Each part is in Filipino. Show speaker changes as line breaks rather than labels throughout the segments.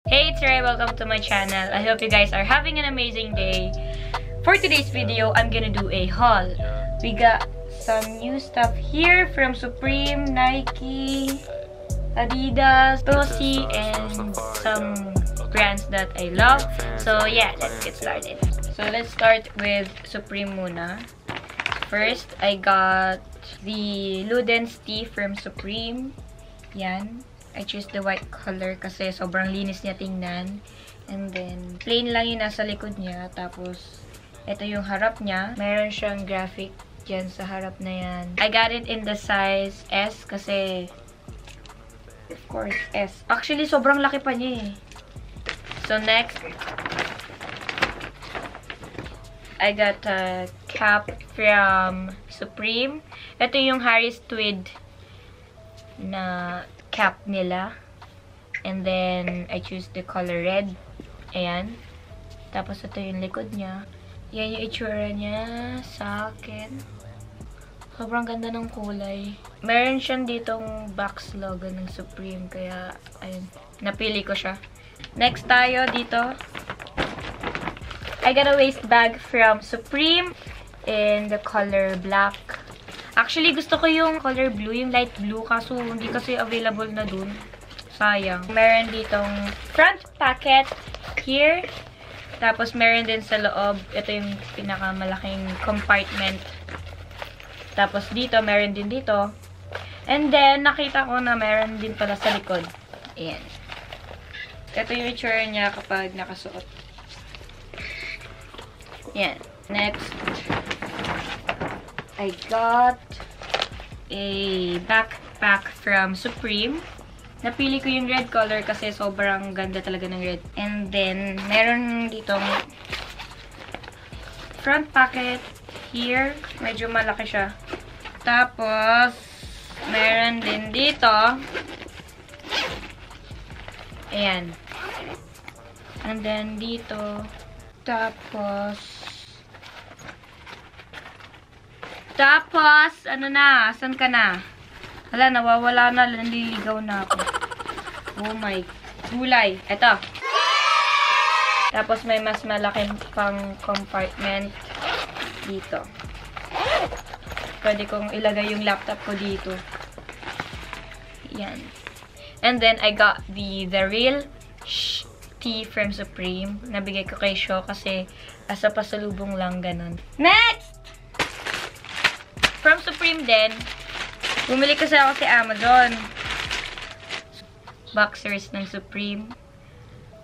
Hey, it's Ray. Welcome to my channel. I hope you guys are having an amazing day. For today's video, I'm gonna do a haul. We got some new stuff here from Supreme, Nike, Adidas, Tosi, and some brands that I love. So yeah, let's get started. So let's start with Supreme muna. First, I got the Ludens tee from Supreme. Yan. I choose the white color kasi sobrang linis niya tingnan. And then, plain lang yung nasa likod niya. Tapos, ito yung harap niya. Meron siyang graphic dyan sa harap na yan. I got it in the size S kasi, of course, S. Actually, sobrang laki pa niya eh. So, next, I got a cap from Supreme. Ito yung Harris Tweed na cap nila. And then, I choose the color red. Ayan. Tapos, ito yung likod niya. Yan yung itsura niya sa akin. Sobrang ganda ng kulay. Meron siyang ditong box logo ng Supreme. Kaya, ayun. Napili ko siya. Next tayo dito. I got a waist bag from Supreme in the color black. Actually, gusto ko yung color blue, yung light blue. Kaso, hindi kasi available na dun. Sayang. Meron ditong front pocket here. Tapos, meron din sa loob. Ito yung pinakamalaking compartment. Tapos, dito, meron din dito. And then, nakita ko na meron din pala sa likod. Ayan. Ito yung itsura niya kapag nakasuot. Ayan. Next, I got a backpack from Supreme. Napili ko yung red color kasi sobrang ganda talaga ng red. And then, meron ditong front pocket here. Medyo malaki siya. Tapos, meron din dito. Ayan. And then, dito. Tapos, ano na? Saan ka na? Hala, nawawala na. Naliligaw na ako. Oh my. Gulay. Ito. Tapos, may mas malaking pang compartment dito. Pwede kong ilagay yung laptop ko dito. Yan. And then, I got the Real tee from Supreme. Nabigay ko kay Sho kasi asa pasalubong lang ganun. Next! From Supreme din, bumili kasi ako sa Amazon. Boxers ng Supreme.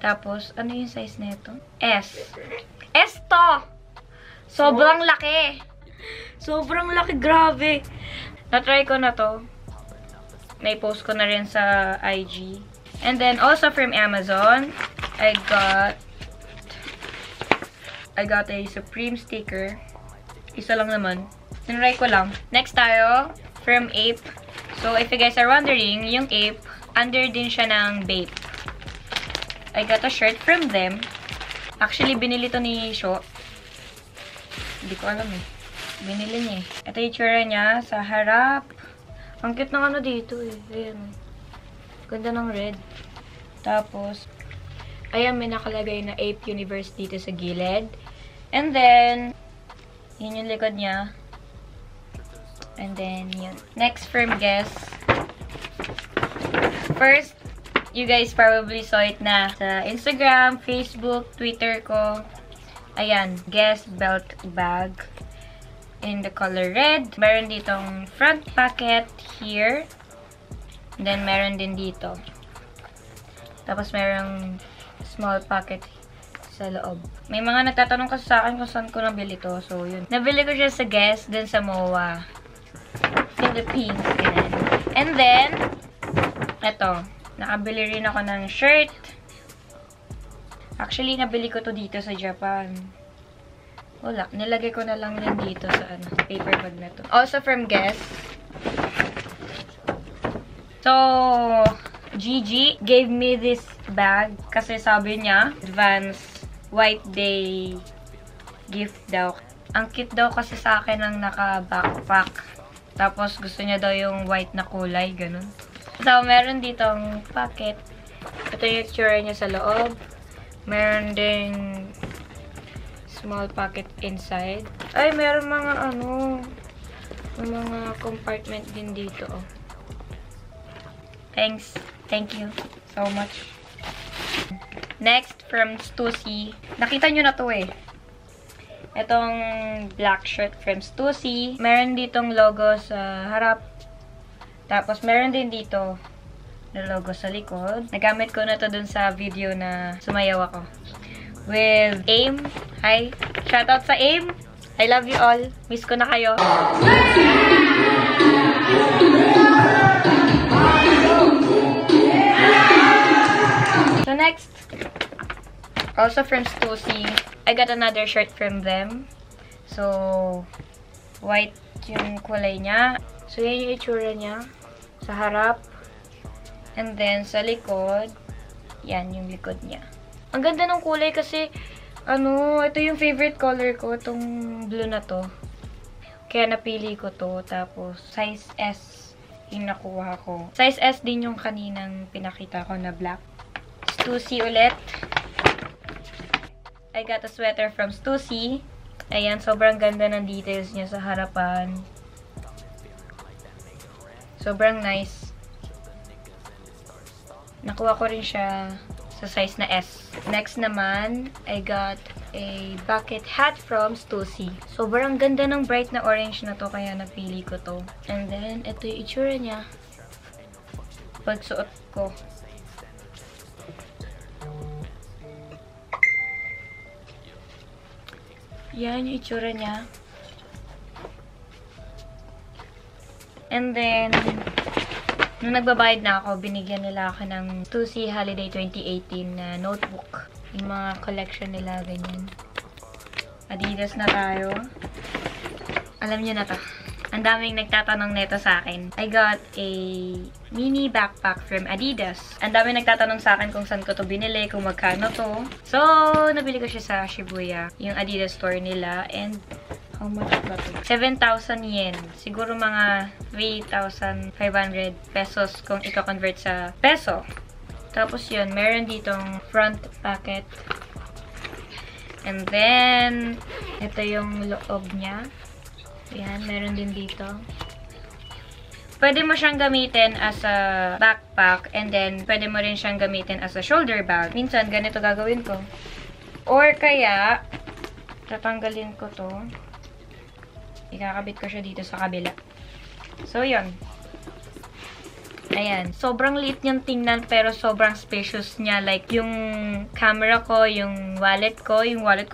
Tapos, ano yung size nito? S. S to! Sobrang laki. Sobrang laki, grabe. Na-try ko na to. May-post ko na rin sa IG. And then, also from Amazon, I got a Supreme sticker. Isa lang naman. Tinry ko lang. Next tayo, from Ape. So, if you guys are wondering, yung Ape, under din siya ng Bape. I got a shirt from them. Actually, binili to ni Sho. Hindi ko alam eh. Binili niya eh. Ito yung tsura niya sa harap. Ang cute ng ano dito eh. Ayan. Ganda ng red. Tapos, ayan, may nakalagay na Ape Universe dito sa gilid. And then, yun yung likod niya. And then, yun. Next from Guess. First, you guys probably saw it na sa Instagram, Facebook, Twitter ko. Ayan, Guess belt bag. In the color red. Meron ditong front pocket here. And then, meron din dito. Tapos, merong small pocket sa loob. May mga nagtatanong kasi sa akin kung saan ko nabili to. So, yun. Nabili ko siya sa Guess, din sa MOA. Philippines. Ganun. And then, eto. Nakabili rin ako ng shirt. Actually, nabili ko to dito sa Japan. Wala. Nilagay ko na lang din dito sa paper bag na to. Also from Guess. So, Gigi gave me this bag kasi sabi niya, advance White Day gift daw. Ang cute daw kasi sa akin ang naka-backpack. Tapos gusto niya daw yung white na kulay, ganun. So, meron ditong pocket. Ito Ito yung itsura niya sa loob. Meron ding small pocket inside. Ay, meron mga mga compartment din dito. Oh. Thanks. Thank you so much. Next, from Stussy. Nakita nyo na to eh. Itong black shirt from Stussy. Meron ditong logo sa harap. Tapos, meron din dito na logo sa likod. Nagamit ko na to dun sa video na sumayaw ako. With AIM. Hi. Shoutout sa AIM. I love you all. Miss ko na kayo. So, next. Also from Stussy. I got another shirt from them. So, white yung kulay niya. So, yan yung itsura niya. Sa harap. And then, sa likod. Yan yung likod niya. Ang ganda ng kulay kasi, ito yung favorite color ko. Itong blue na to. Kaya napili ko to. Tapos, size S yung nakuha ko. Size S din yung kaninang pinakita ko na black. Stussy ulit. I got a sweater from Stussy. Ayan, sobrang ganda ng details niya sa harapan. Sobrang nice. Nakuha ko rin siya sa size na S. Next naman, I got a bucket hat from Stussy. Sobrang ganda ng bright na orange na to, kaya napili ko to. And then, ito yung itsura niya. Pagsuot ko. Yan yung itsura niya. And then, nung nagbabayad na ako, binigyan nila ako ng Stussy Holiday 2018 na notebook. Yung mga collection nila, ganyan. Adidas na tayo. Alam niyo na to. Ang daming nagtatanong nito sa akin. I got a mini backpack from Adidas. Ang daming nagtatanong sa akin kung saan ko to binili, kung magkano to. So, nabili ko siya sa Shibuya, yung Adidas store nila. And, how much ba to? 7,000 yen. Siguro mga 3,500 pesos kung i-convert sa peso. Tapos yun, meron ditong front pocket. And then, ito yung loob niya. Ayan, meron din dito. Pwede mo siyang gamitin as a backpack and then pwede mo rin siyang gamitin as a shoulder bag. Minsan, ganito gagawin ko. Or kaya, tatanggalin ko to. Ikakabit ko siya dito sa kabila. So, yun. Ayan. Sobrang liit niyang tingnan pero sobrang spacious niya. Like, yung camera ko, yung wallet ko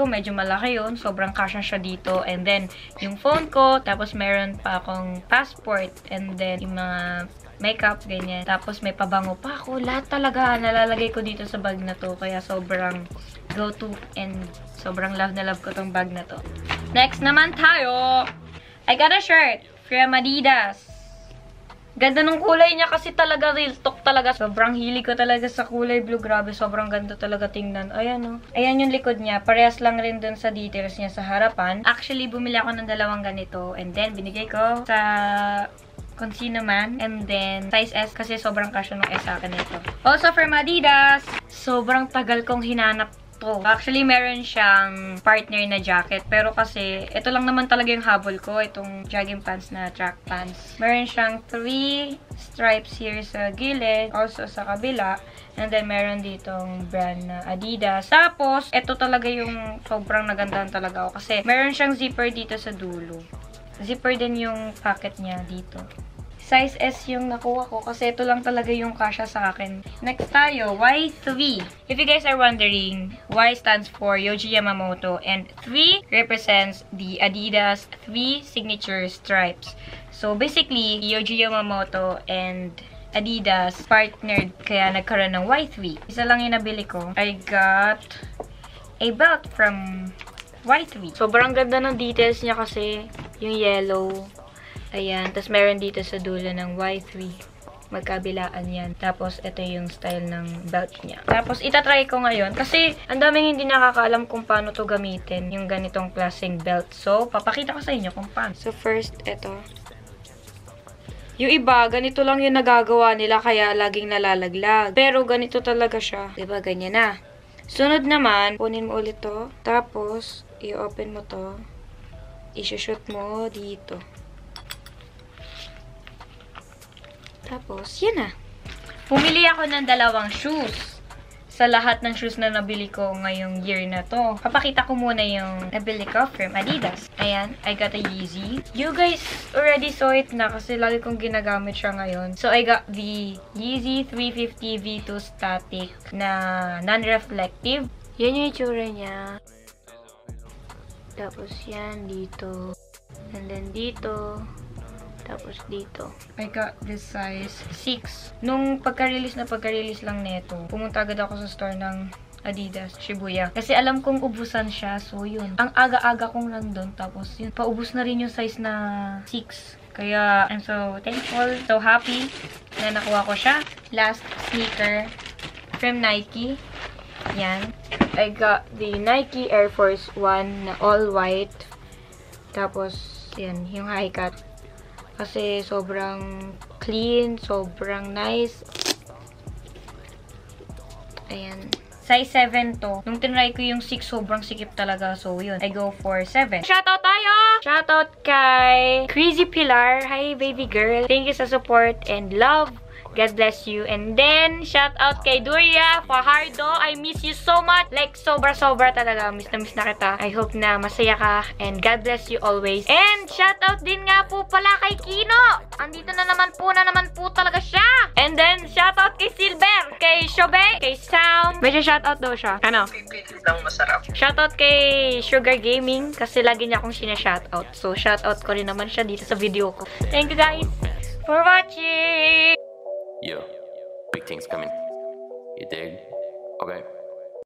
medyo malaki yun. Sobrang kasya siya dito. And then, yung phone ko, tapos meron pa akong passport. And then, yung mga makeup, ganyan. Tapos, may pabango pa ako. Lahat talaga nalalagay ko dito sa bag na to. Kaya sobrang go-to and sobrang love na love ko tong bag na to. Next naman tayo! I got a shirt from Adidas. Ganda ng kulay niya kasi talaga real talk talaga. Sobrang hilig ko talaga sa kulay blue. Grabe, sobrang ganda talaga tingnan. Ayan o. Ayan yung likod niya. Parehas lang rin dun sa details niya sa harapan. Actually, bumili ako ng dalawang ganito. And then, binigay ko sa kung sino man. And then, size S kasi sobrang kasya ng S sa akin ito. Also, from Adidas, sobrang tagal kong hinanap to. Actually, meron siyang partner na jacket. Pero kasi, ito lang naman talaga yung habol ko. Itong jogging pants na track pants. Meron siyang 3 stripes here sa gilid. Also sa kabila. And then, meron ditong brand na Adidas. Tapos, ito talaga yung sobrang nagandahan talaga ako. Kasi, meron siyang zipper dito sa dulo. Zipper din yung pocket niya dito. Size S yung nakuha ko kasi ito lang talaga yung kasya sa akin. Next tayo, Y3. If you guys are wondering, Y stands for Yohji Yamamoto and 3 represents the Adidas 3 signature stripes. So basically, Yohji Yamamoto and Adidas partnered kaya nagkaroon ng Y3. Isa lang yung nabili ko. I got a belt from Y3. Sobrang ganda ng details niya kasi yung yellow. Ayan. Tapos, meron dito sa dulo ng Y3. Magkabilaan yan. Tapos, ito yung style ng belt niya. Tapos, itatry ko ngayon. Kasi, ang daming hindi nakakaalam kung paano to gamitin. Yung ganitong klaseng belt. So, papakita ko sa inyo kung paano. So, first, ito. Yung iba, ganito lang yung nagagawa nila kaya laging nalalaglag. Pero ganito talaga siya. Diba, ganyan na. Sunod naman, punin mo ulit to. Tapos, i-open mo to. I-shoot mo dito. Tapos, yan na. Pumili ako ng dalawang shoes. Sa lahat ng shoes na nabili ko ngayong year na to. Papakita ko muna yung nabili ko from Adidas. Ayan, I got a Yeezy. You guys already saw it na kasi lagi kong ginagamit siya ngayon. So, I got the Yeezy 350 V2 Static na non-reflective. Yan yung itsura niya. Tapos yan dito. And then dito. Tapos dito. I got this size 6. Nung pagka-release lang neto, pumunta agad ako sa store ng Adidas, Shibuya. Kasi alam kong ubusan siya. So, yun. Ang aga-aga kong nandun. Tapos, yun. Paubos na rin yung size na 6. Kaya, I'm so thankful. So happy na nakuha ko siya. Last sneaker from Nike. Yan. I got the Nike Air Force 1 na all white. Tapos, yan. Yung high cut. Kasi sobrang clean, sobrang nice. Ayan. Size 7 to. Nung tinry ko yung 6, sobrang sikip talaga. So, yun. I go for 7. Shoutout tayo! Shoutout kay Crazy Pilar. Hi, baby girl. Thank you sa support and love. God bless you. And then, shout out kay Duria Fajardo. I miss you so much. Like, sobra-sobra talaga. Miss na kita. I hope na masaya ka. And God bless you always. And, shout out din nga po pala kay Kino. Andito na naman po talaga siya. And then, shout out kay Silver, kay Shobe, kay Sam. Medyo shout out daw siya. Ano?
Pipilit lang masarap.
Shout out kay Sugar Gaming kasi lagi niya akong sina-shout out. So, shout out ko rin naman siya dito sa video ko. Thank you guys for watching.
Yo, big things coming. You dig? Okay.